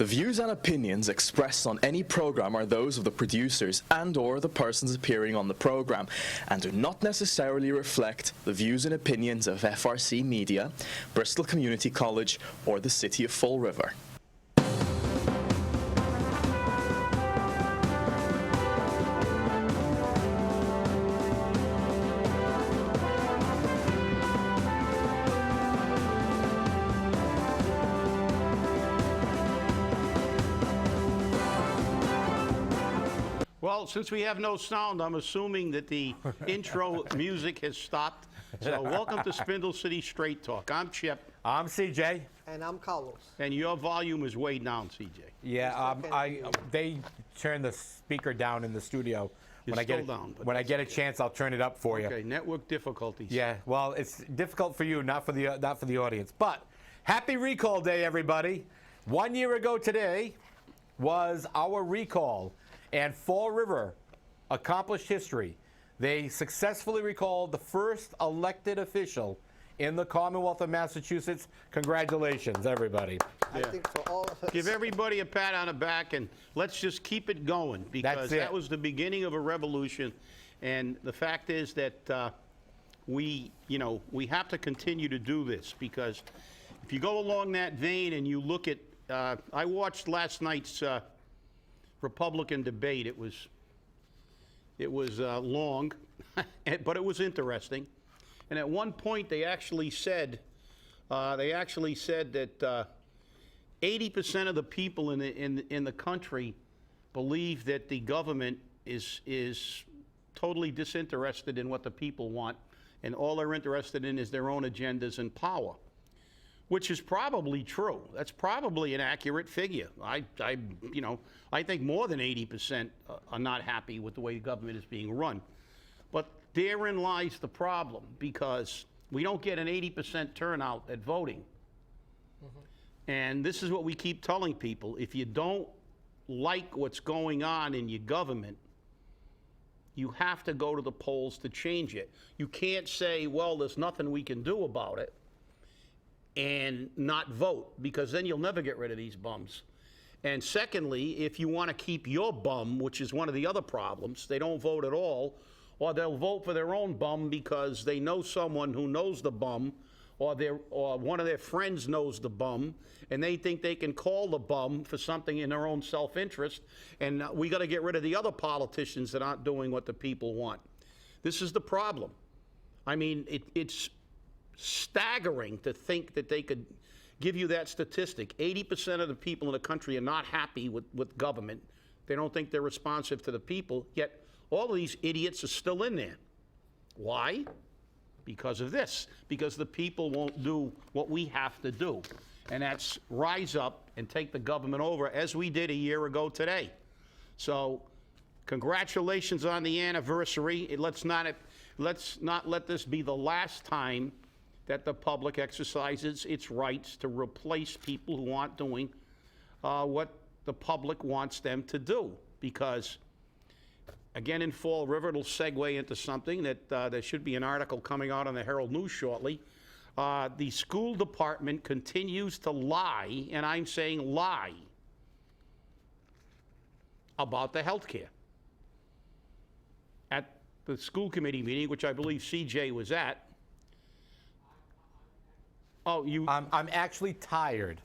The views and opinions expressed on any program are those of the producers and/or the persons appearing on the program, and do not necessarily reflect the views and opinions of FRC Media, Bristol Community College, or the City of Fall River. Well, since we have no sound, I'm assuming that the intro music has stopped. So welcome to Spindle City Straight Talk. I'm Chip. I'm CJ. And I'm Carlos. And your volume is way down, CJ. Yeah, they turn the speaker down in the studio. When I get a chance, I'll turn it up for you. Okay, network difficulties. Yeah, well, it's difficult for you, not for the audience. But happy recall day, everybody. 1 year ago today was our recall. And Fall River accomplished history. They successfully recalled the first elected official in the Commonwealth of Massachusetts. Congratulations, everybody. I think for all of us. Give everybody a pat on the back, and let's just keep it going, because that was the beginning of a revolution. And the fact is that we have to continue to do this, because if you go along that vein and you look at, I watched last night's Republican debate. It was long, but it was interesting. And at one point, they actually said that 80% of the people in the country believe that the government is totally disinterested in what the people want, and all they're interested in is their own agendas and power. Which is probably true. That's probably an accurate figure. I think more than 80% are not happy with the way the government is being run. But therein lies the problem, because we don't get an 80% turnout at voting. Mm-hmm. And this is what we keep telling people. If you don't like what's going on in your government, you have to go to the polls to change it. You can't say, well, there's nothing we can do about it, and not vote, because then you'll never get rid of these bums. And secondly, if you want to keep your bum, which is one of the other problems, they don't vote at all, or they'll vote for their own bum because they know someone who knows the bum, or one of their friends knows the bum, and they think they can call the bum for something in their own self-interest, and we got to get rid of the other politicians that aren't doing what the people want. This is the problem. I mean, it's staggering to think that they could give you that statistic. 80% of the people in the country are not happy with government. They don't think they're responsive to the people, yet all of these idiots are still in there. Why? Because of this. Because the people won't do what we have to do, and that's rise up and take the government over, as we did a year ago today. So congratulations on the anniversary. Let's not let this be the last time that the public exercises its rights to replace people who aren't doing what the public wants them to do. Because, again, in Fall River, it'll segue into something that there should be an article coming out on the Herald News shortly. The school department continues to lie, and I'm saying lie, about the health care. At the school committee meeting, which I believe CJ was at, I'm actually tired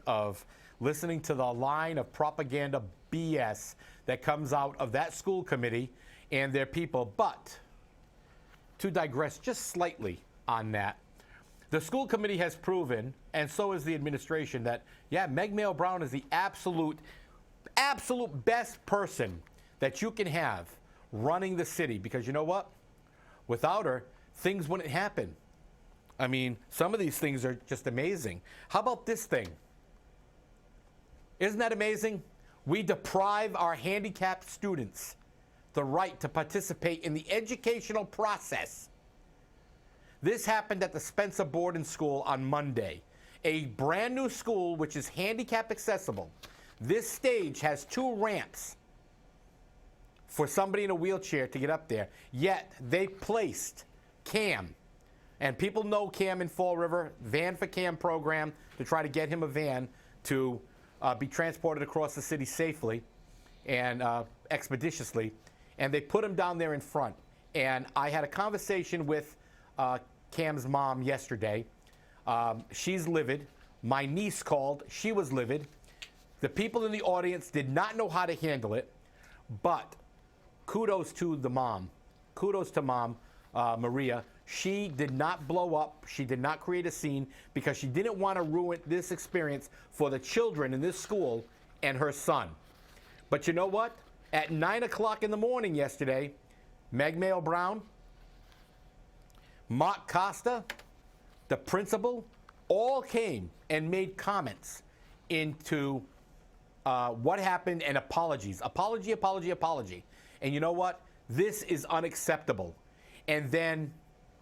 of listening to the line of propaganda BS that comes out of that school committee and their people. But to digress just slightly on that, the school committee has proven, and so is the administration, that, yeah, Meg Mail Brown is the absolute best person that you can have running the city. Because you know what? Without her, things wouldn't happen. I mean, some of these things are just amazing. How about this thing? Isn't that amazing? We deprive our handicapped students the right to participate in the educational process. This happened at the Borden School on Monday, a brand new school which is handicap accessible. This stage has 2 ramps for somebody in a wheelchair to get up there, yet they placed Cam. And people know Cam in Fall River, Van for Cam program, to try to get him a van. to be transported across the city safely and expeditiously, and they put him down there in front. And I had a conversation with Cam's mom yesterday. She's livid. My niece called. She was livid. The people in the audience did not know how to handle it, but kudos to the mom. Kudos to Mom, Maria. She did not blow up. She did not create a scene because she didn't want to ruin this experience for the children in this school and her son. But you know what? At 9 o'clock in the morning yesterday, Meg Mayo Brown, Mark Costa, the principal, all came and made comments into what happened and apologies. Apology, apology, apology. And you know what? This is unacceptable. And then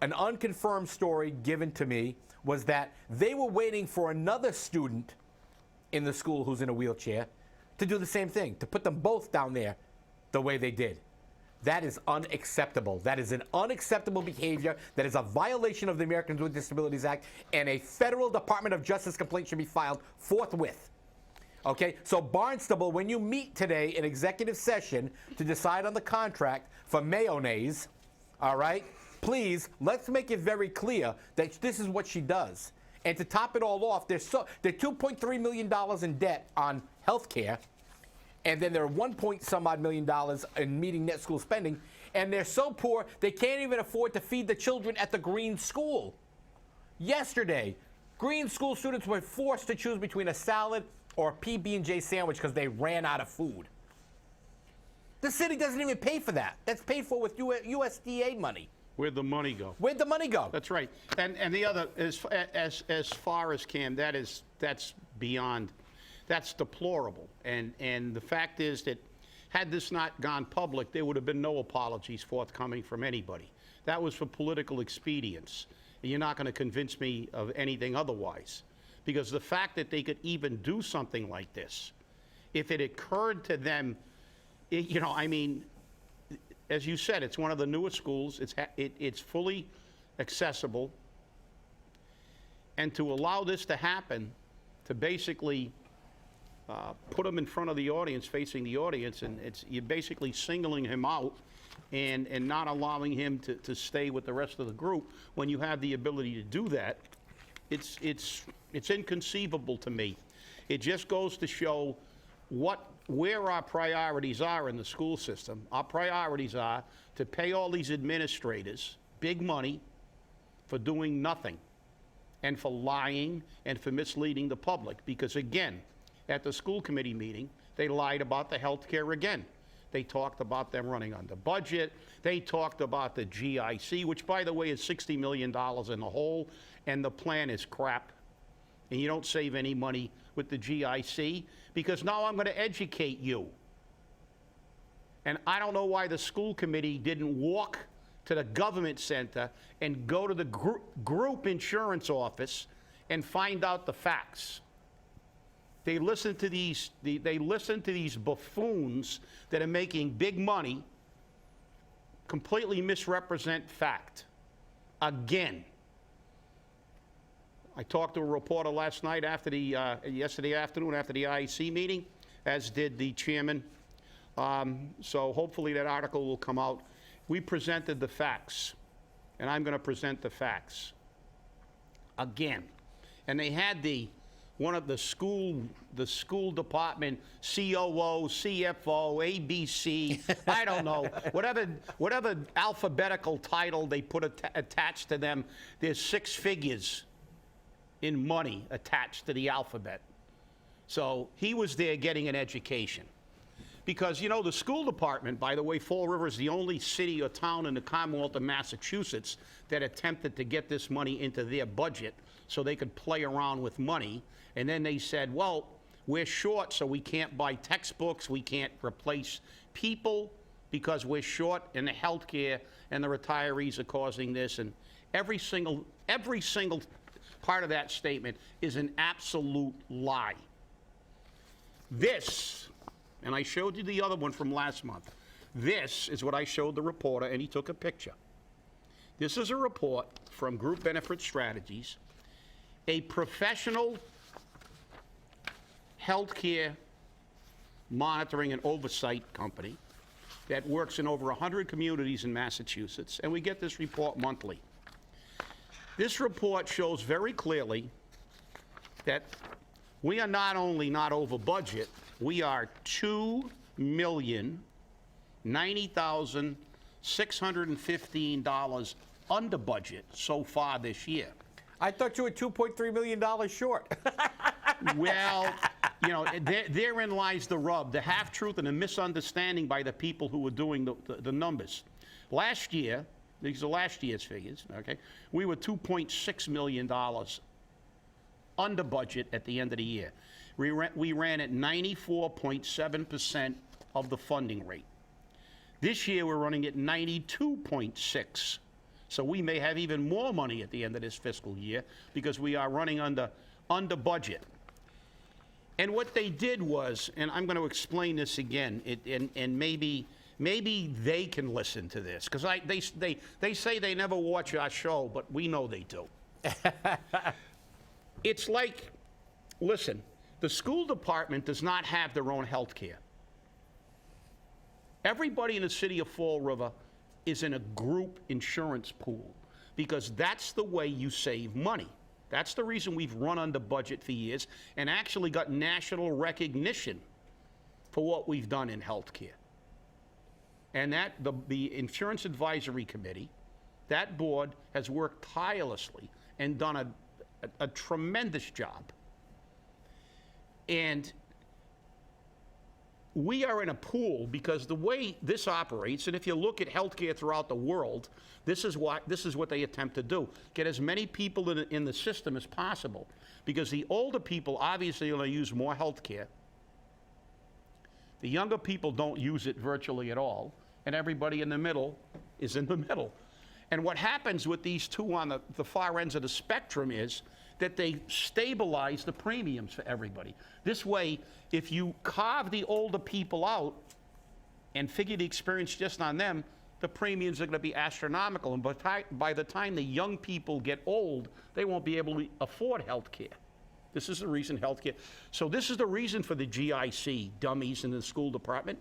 an unconfirmed story given to me was that they were waiting for another student in the school who's in a wheelchair to do the same thing, to put them both down there the way they did. That is unacceptable. That is an unacceptable behavior. That is a violation of the Americans with Disabilities Act, and a federal Department of Justice complaint should be filed forthwith. Okay, so Barnstable, when you meet today in executive session to decide on the contract for mayonnaise, all right, please, let's make it very clear that this is what she does. And to top it all off, they're $2.3 million in debt on health care, and then there are $1 million in meeting net school spending, and they're so poor they can't even afford to feed the children at the Green School. Yesterday, Green School students were forced to choose between a salad or a PB&J sandwich because they ran out of food. The city doesn't even pay for that. That's paid for with USDA money. Where'd the money go? Where'd the money go? That's right. And the other, as far as Cam, that's beyond, that's deplorable. And the fact is that had this not gone public, there would have been no apologies forthcoming from anybody. That was for political expedience. And you're not going to convince me of anything otherwise. Because the fact that they could even do something like this, if it occurred to them, I mean, as you said, it's one of the newest schools. It's fully accessible. And to allow this to happen, to basically put him in front of the audience, facing the audience, and you're basically singling him out and not allowing him to stay with the rest of the group when you have the ability to do that, it's inconceivable to me. It just goes to show where our priorities are in the school system. Our priorities are to pay all these administrators big money for doing nothing and for lying and for misleading the public. Because again, at the school committee meeting, they lied about the health care again. They talked about them running under budget. They talked about the GIC, which by the way is $60 million in the hole, and the plan is crap. And you don't save any money with the GIC, because now I'm going to educate you. And I don't know why the school committee didn't walk to the government center and go to the group insurance office and find out the facts. They listen to these buffoons that are making big money completely misrepresent fact. Again. I talked to a reporter last night yesterday afternoon after the IEC meeting, as did the chairman. So hopefully that article will come out. We presented the facts, and I'm going to present the facts again. And they had one of the school department COO, CFO, ABC, I don't know, whatever alphabetical title they put attached to them. There's 6 figures in money attached to the alphabet. So he was there getting an education. Because, the school department, by the way, Fall River is the only city or town in the Commonwealth of Massachusetts that attempted to get this money into their budget so they could play around with money. And then they said, well, we're short, so we can't buy textbooks, we can't replace people because we're short in the health care, and the retirees are causing this. And every single part of that statement is an absolute lie. This, and I showed you the other one from last month, this is what I showed the reporter, and he took a picture. This is a report from Group Benefit Strategies, a professional healthcare monitoring and oversight company that works in over 100 communities in Massachusetts, and we get this report monthly. This report shows very clearly that we are not only not over budget, we are $2,090,615 under budget so far this year. I thought you were $2.3 million short. Well, you know, therein lies the rub, the half-truth and the misunderstanding by the people who were doing the numbers. Last year, these are last year's figures, okay, we were $2.6 million under budget at the end of the year. We ran at 94.7% of the funding rate. This year, we're running at 92.6%. So we may have even more money at the end of this fiscal year because we are running under budget. And what they did was, and I'm going to explain this again, and maybe they can listen to this, because they say they never watch our show, but we know they do. It's like, listen, the school department does not have their own health care. Everybody in the city of Fall River is in a group insurance pool, because that's the way you save money. That's the reason we've run under budget for years and actually got national recognition for what we've done in healthcare. And that the Insurance Advisory Committee, that board has worked tirelessly and done a tremendous job. And we are in a pool because the way this operates, and if you look at healthcare throughout the world, this is what they attempt to do: get as many people in the system as possible, because the older people obviously are going to use more healthcare. The younger people don't use it virtually at all, and everybody in the middle is in the middle. And what happens with these two on the far ends of the spectrum is that they stabilize the premiums for everybody. This way, if you carve the older people out and figure the experience just on them, the premiums are going to be astronomical. And by the time the young people get old, they won't be able to afford health care. This is the reason healthcare. So this is the reason for the GIC dummies in the school department.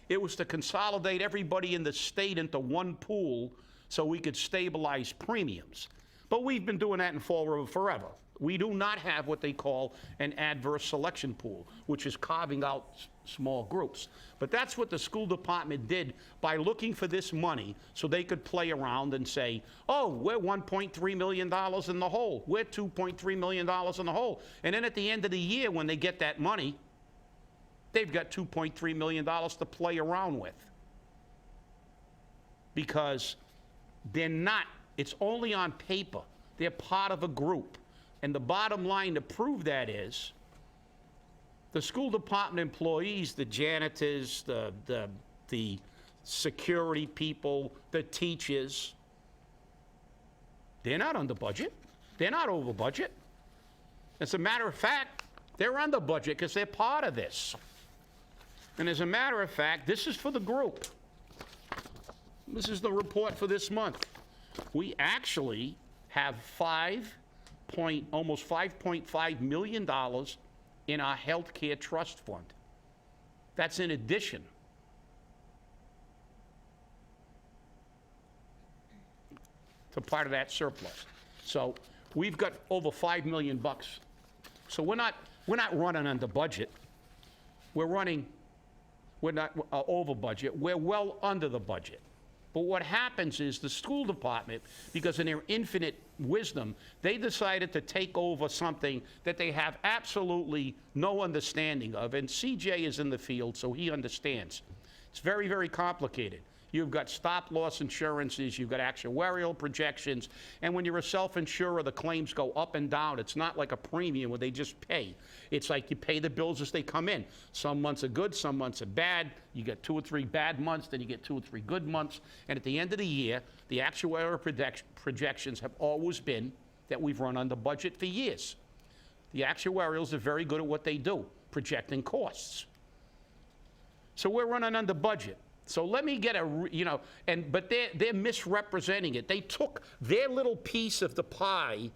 It was to consolidate everybody in the state into one pool so we could stabilize premiums. But we've been doing that in Fall River forever. We do not have what they call an adverse selection pool, which is carving out small groups. But that's what the school department did by looking for this money so they could play around and say, oh, we're $1.3 million in the hole. We're $2.3 million in the hole. And then at the end of the year, when they get that money, they've got $2.3 million to play around with. Because they're not, it's only on paper. They're part of a group. And the bottom line to prove that is the school department employees, the janitors, the security people, the teachers, they're not under budget. They're not over budget. As a matter of fact, they're under budget because they're part of this. And as a matter of fact, this is for the group. This is the report for this month. We actually have almost $5.5 million in our health care trust fund. That's in addition to part of that surplus. So we've got over $5 million. So we're not running under budget. We're not over budget. We're well under the budget. But what happens is the school department, because in their infinite wisdom, they decided to take over something that they have absolutely no understanding of. And CJ is in the field, so he understands. It's very, very complicated. You've got stop-loss insurances, you've got actuarial projections, and when you're a self-insurer, the claims go up and down. It's not like a premium where they just pay. It's like you pay the bills as they come in. Some months are good, some months are bad. You get 2 or 3 bad months, then you get 2 or 3 good months. And at the end of the year, the actuarial projections have always been that we've run under budget for years. The actuarials are very good at what they do, projecting costs. So we're running under budget. So let me get but they're misrepresenting it. They took their little piece of the pie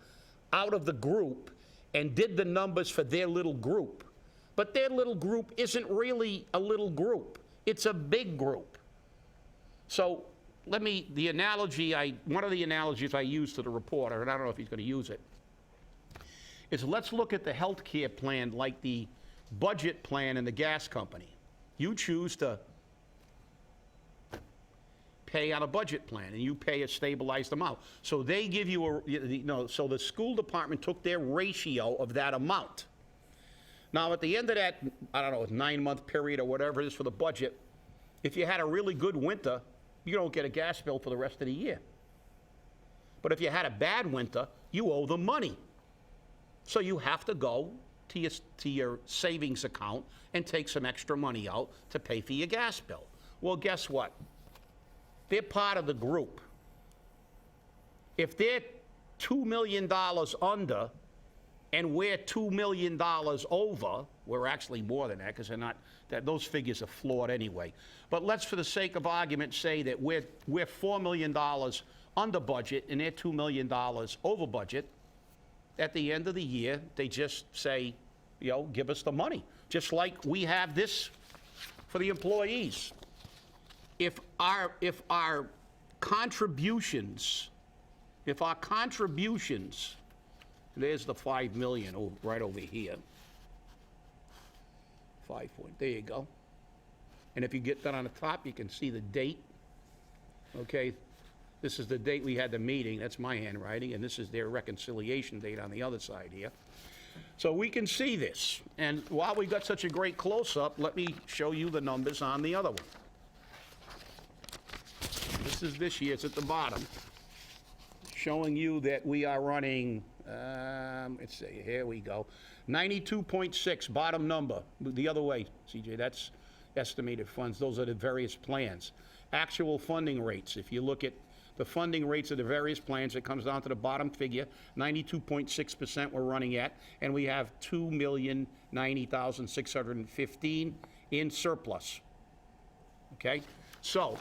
out of the group and did the numbers for their little group. but their little group isn't really a little group. It's a big group. So one of the analogies I used to the reporter, and I don't know if he's going to use it, is let's look at the health care plan like the budget plan in the gas company. You choose to pay on a budget plan, and you pay a stabilized amount. So they give you so the school department took their ratio of that amount. Now, at the end of that, I don't know, 9-month period or whatever it is for the budget, if you had a really good winter, you don't get a gas bill for the rest of the year. But if you had a bad winter, you owe them money. So you have to go to your savings account and take some extra money out to pay for your gas bill. Well, guess what? They're part of the group. If they're $2 million under and we're $2 million over, we're actually more than that because those figures are flawed anyway. But let's, for the sake of argument, say that we're $4 million under budget and they're $2 million over budget. At the end of the year, they just say, give us the money. Just like we have this for the employees. If our contributions, there's the 5 million right over here. 5 point, there you go. And if you get that on the top, you can see the date. Okay, this is the date we had the meeting, that's my handwriting, and this is their reconciliation date on the other side here. So we can see this. And while we got such a great close-up, let me show you the numbers on the other one. This is this year, it's at the bottom, showing you that we are running, let's see, here we go, 92.6, bottom number, the other way, CJ, that's estimated funds, those are the various plans. Actual funding rates, if you look at the funding rates of the various plans, it comes down to the bottom figure, 92.6% we're running at, and we have 2,090,615 in surplus, okay? So,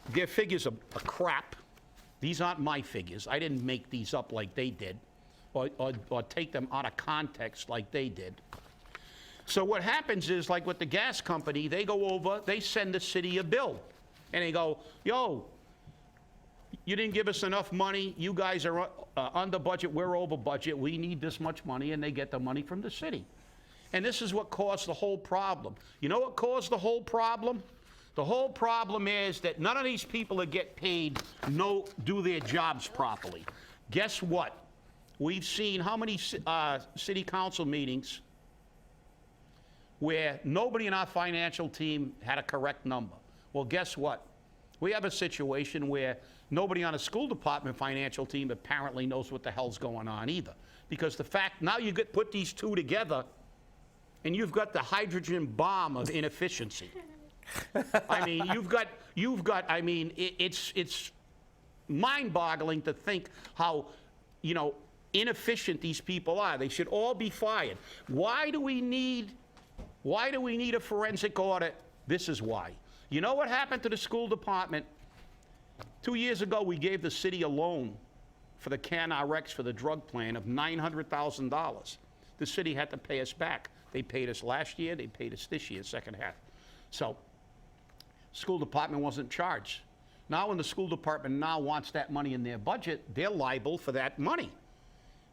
their figures are crap. These aren't my figures. I didn't make these up like they did, or take them out of context like they did. So what happens is, like with the gas company, they go over, they send the city a bill, and they go, yo, you didn't give us enough money, you guys are under budget, we're over budget, we need this much money, and they get the money from the city. And this is what caused the whole problem. You know what caused the whole problem? The whole problem is that none of these people that get paid do their jobs properly. Guess what? We've seen how many city council meetings where nobody in our financial team had a correct number. Well, guess what? We have a situation where nobody on a school department financial team apparently knows what the hell's going on either. Because the fact, now you put these two together and you've got the hydrogen bomb of inefficiency. I mean, I mean, it's mind-boggling to think how, inefficient these people are. They should all be fired. Why do we need a forensic audit? This is why. You know what happened to the school department? 2 years ago, we gave the city a loan for the CanRx for the drug plan of $900,000. The city had to pay us back. They paid us last year, they paid us this year, second half. So, school department wasn't charged. Now when the school department now wants that money in their budget, they're liable for that money.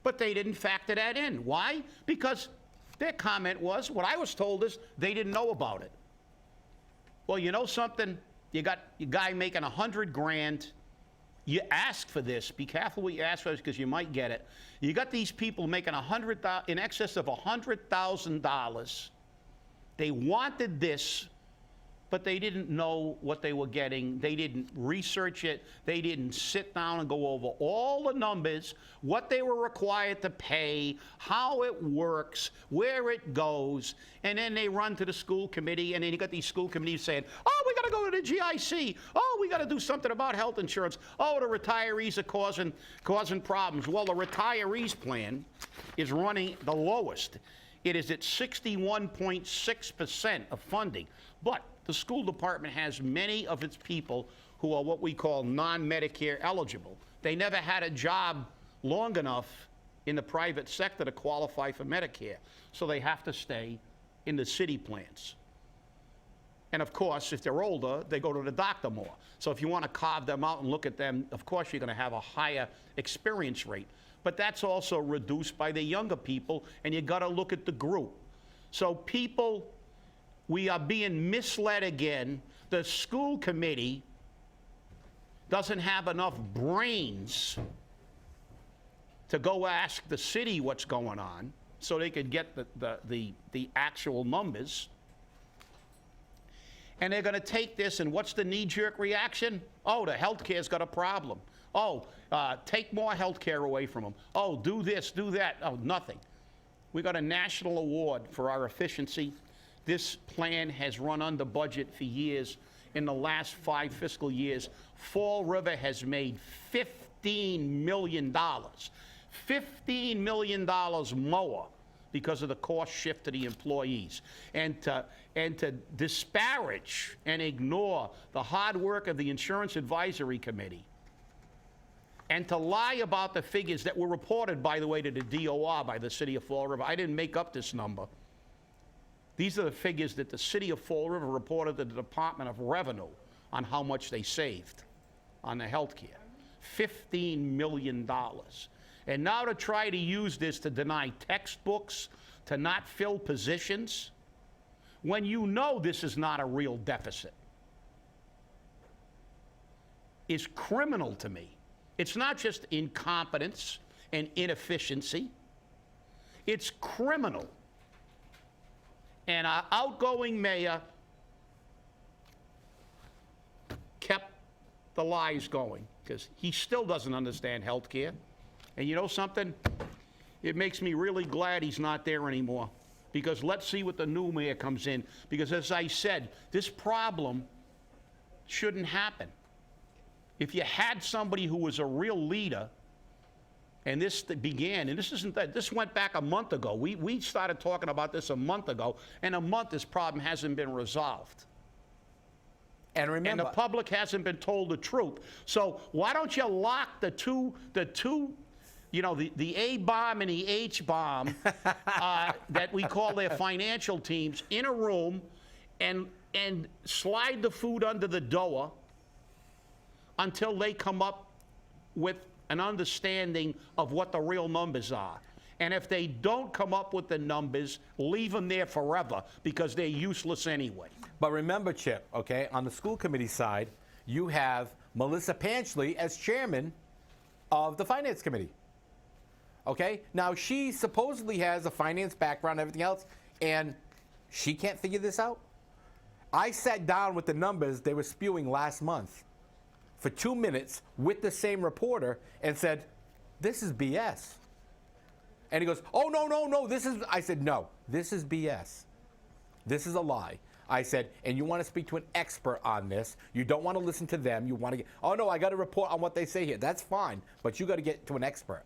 But they didn't factor that in. Why? Because their comment was, what I was told is, they didn't know about it. Well, you know something? You got a guy making $100,000. You ask for this. Be careful what you ask for, because you might get it. You got these people making in excess of $100,000. They wanted this, but they didn't know what they were getting. They didn't research it. They didn't sit down and go over all the numbers, what they were required to pay, how it works, where it goes, and then they run to the school committee, and then you got these school committees saying, oh, we got to go to the GIC. Oh, we got to do something about health insurance. Oh, the retirees are causing problems. Well, the retirees plan is running the lowest. It is at 61.6% of funding. But the school department has many of its people who are what we call non-Medicare eligible. They never had a job long enough in the private sector to qualify for Medicare, so they have to stay in the city plans. And of course, if they're older, they go to the doctor more. So if you want to carve them out and look at them, of course you're going to have a higher experience rate. But that's also reduced by the younger people, and you got to look at the group. So people, we are being misled again. The school committee doesn't have enough brains to go ask the city what's going on so they could get the actual numbers. And they're going to take this, and what's the knee-jerk reaction? Oh, the healthcare's got a problem. Oh, take more healthcare away from them. Oh, do this, do that. Oh, nothing. We got a national award for our efficiency. This plan has run under budget for years. In the last 5 fiscal years, Fall River has made $15 million. $15 million more because of the cost shift to the employees. And to disparage and ignore the hard work of the Insurance Advisory Committee, and to lie about the figures that were reported, by the way, to the DOR by the city of Fall River. I didn't make up this number. These are the figures that the city of Fall River reported to the Department of Revenue on how much they saved on the health care. $15 million. And now to try to use this to deny textbooks, to not fill positions, when you know this is not a real deficit, is criminal to me. It's not just incompetence and inefficiency. It's criminal. And our outgoing mayor kept the lies going because he still doesn't understand health care. And you know something? It makes me really glad he's not there anymore, because let's see what the new mayor comes in. Because as I said, this problem shouldn't happen. If you had somebody who was a real leader, and this began, and this isn't that, this went back a month ago. We started talking about this a month ago, and a month this problem hasn't been resolved. And remember, And the public hasn't been told the truth. So why don't you lock the two, you know, the A-bomb and the H-bomb that we call their financial teams in a room and slide the food under the door until they come up with an understanding of what the real numbers are. And if they don't come up with the numbers, leave them there forever because they're useless anyway. but remember, Chip, okay, on the school committee side, you have Melissa Panchley as chairman of the finance committee. Okay? Now, she supposedly has a finance background and everything else, and she can't figure this out? I sat down with the numbers they were spewing last month for 2 minutes with the same reporter and said, this is BS. And he goes, oh, no, this is, I said, no, this is BS. This is a lie. I said, and you want to speak to an expert on this. You don't want to listen to them. You want to get, oh, no, I got to report on what they say here. That's fine, but you got to get to an expert.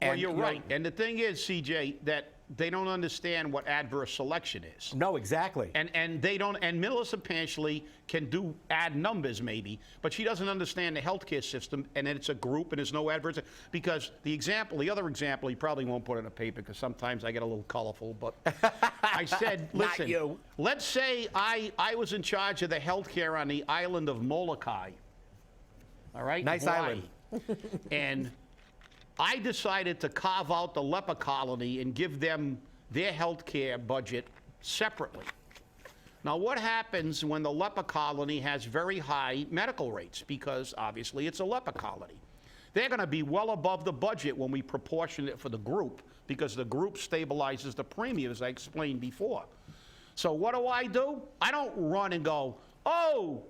Well, you're right. And the thing is, CJ, that they don't understand what adverse selection is. No, exactly. And they don't, and Melissa Panchley can add numbers maybe, but she doesn't understand the healthcare system, and it's a group and there's no adverse, because the other example, he probably won't put in a paper because sometimes I get a little colorful, but I said, listen, you. Let's say I was in charge of the healthcare on the island of Molokai. All right? Nice Hawaii. island. And I decided to carve out the leper colony and give them their health care budget separately. Now, what happens when the leper colony has very high medical rates? Because obviously it's a leper colony. They're going to be well above the budget when we proportion it for the group, because the group stabilizes the premium, as I explained before. So what do? I don't run and go, oh,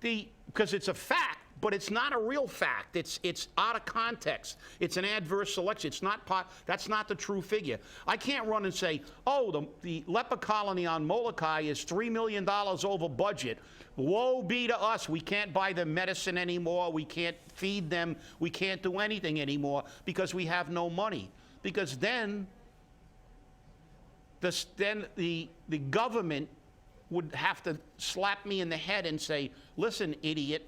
because it's a fact. But it's not a real fact. It's out of context. It's an adverse selection. It's not that's not the true figure. I can't run and say, oh, the leper colony on Molokai is $3 million over budget. Woe be to us. We can't buy them medicine anymore. We can't feed them. We can't do anything anymore because we have no money. Because then the government would have to slap me in the head and say, listen, idiot,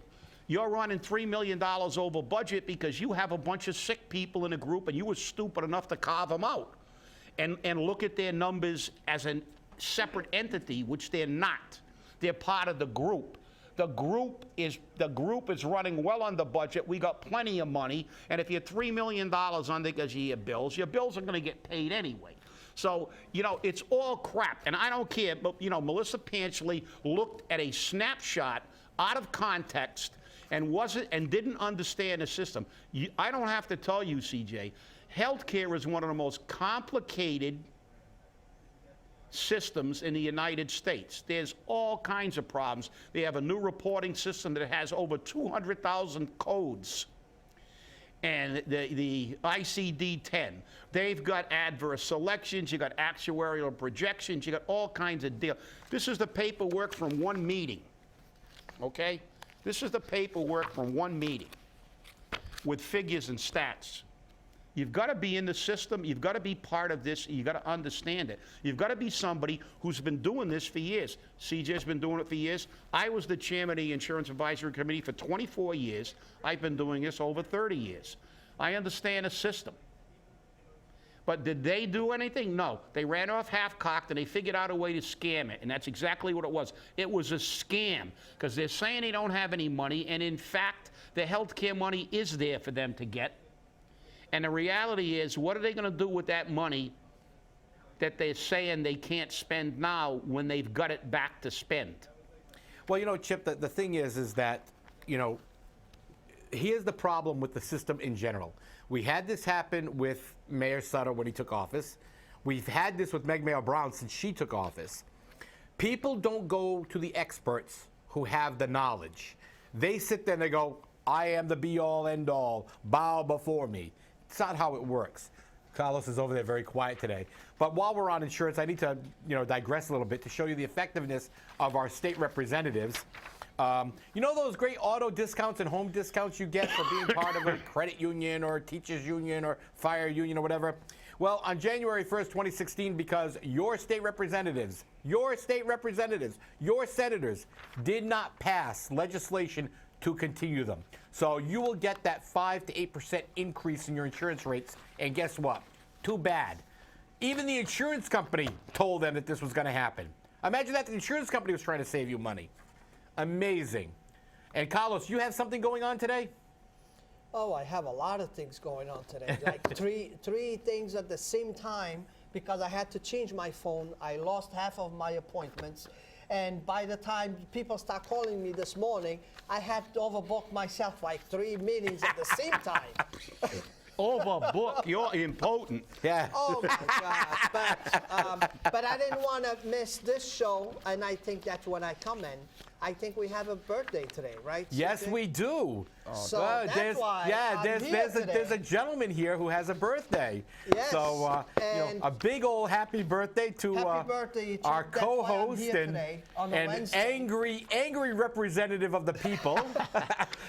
you're running $3 million over budget because you have a bunch of sick people in a group and you were stupid enough to carve them out. And look at their numbers as separate entity, which they're not. They're part of the group. The group is running well under budget. We got plenty of money, and if you're $3 million under because of your bills are going to get paid anyway. So, you know, it's all crap, and I don't care. But, you know, Melissa Panchley looked at a snapshot out of context and didn't understand the system. I don't have to tell you, CJ, healthcare is one of the most complicated systems in the United States. There's all kinds of problems. They have a new reporting system that has over 200,000 codes. And the ICD-10, they've got adverse selections, you got actuarial projections, you got all kinds of deals. This is the paperwork from one meeting, okay? This is the paperwork from one meeting with figures and stats. You've got to be in the system. You've got to be part of this. You've got to understand it. You've got to be somebody who's been doing this for years. CJ's been doing it for years. I was the chairman of the Insurance Advisory Committee for 24 years. I've been doing this over 30 years. I understand the system. But did they do anything? No. They ran off half-cocked, and they figured out a way to scam it, and that's exactly what it was. It was a scam, because they're saying they don't have any money, and in fact, the health care money is there for them to get. And the reality is, what are they going to do with that money that they're saying they can't spend now when they've got it back to spend? Well, you know, Chip, the thing is that, you know, here's the problem with the system in general. We had this happen with Mayor Sutter when he took office. We've had this with Meg Mayo-Brown since she took office. People don't go to the experts who have the knowledge. They sit there and they go, I am the be-all, end-all, bow before me. It's not how it works. Carlos is over there very quiet today. But while we're on insurance, I need to, you know, digress a little bit to show you the effectiveness of our state representatives. You know those great auto discounts and home discounts you get for being part of a credit union or teachers union or fire union or whatever? Well, on January 1st, 2016, because your state representatives, your senators did not pass legislation to continue them. So you will get that 5 to 8% increase in your insurance rates, and guess what? Too bad. Even the insurance company told them that this was going to happen. Imagine that the insurance company was trying to save you money. Amazing. And Carlos, you have something going on today? Oh, I have a lot of things going on today. Like three things at the same time, because I had to change my phone. I lost half of my appointments. And by the time people start calling me this morning, I had to overbook myself like 3 meetings at the same time. Overbook, you're impotent. Yeah. Oh my God! But I didn't want to miss this show, and I think that's when I come in. I think we have a birthday today, right? Yes, we do. So that's why there's a gentleman here who has a birthday. Yes. So you know, a big old happy birthday to Happy birthday, Chip. our That's why I'm co-host here and today, on a Wednesday. angry representative of the people.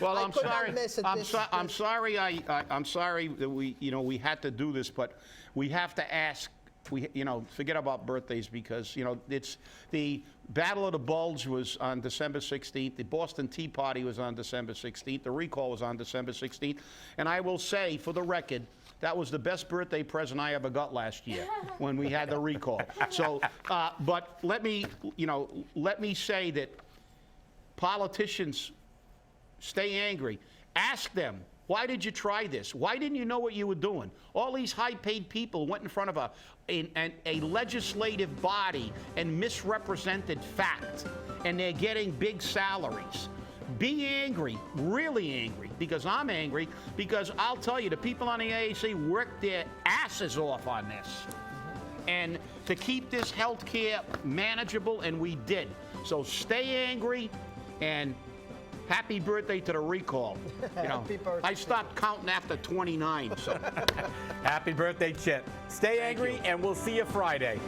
Well, I I'm could not sorry. miss it. I'm sorry. I'm sorry that we had to do this, but we have to ask. Forget about birthdays, because it's the Battle of the Bulge was on December 16th. The Boston Tea Party was on December 16th. The recall was on December 16th. And I will say, for the record, that was the best birthday present I ever got last year when we had the recall. So, but let me say that politicians stay angry. Ask them, why did you try this? Why didn't you know what you were doing? All these high-paid people went in front of a legislative body and misrepresented fact, and they're getting big salaries. Be angry, really angry, because I'm angry, because I'll tell you, the people on the AAC worked their asses off on this. And to keep this health care manageable, and we did. So stay angry, and happy birthday to the recall. Happy birthday. I stopped counting after 29. So. Happy birthday, Chip. Stay angry, and we'll see you Friday.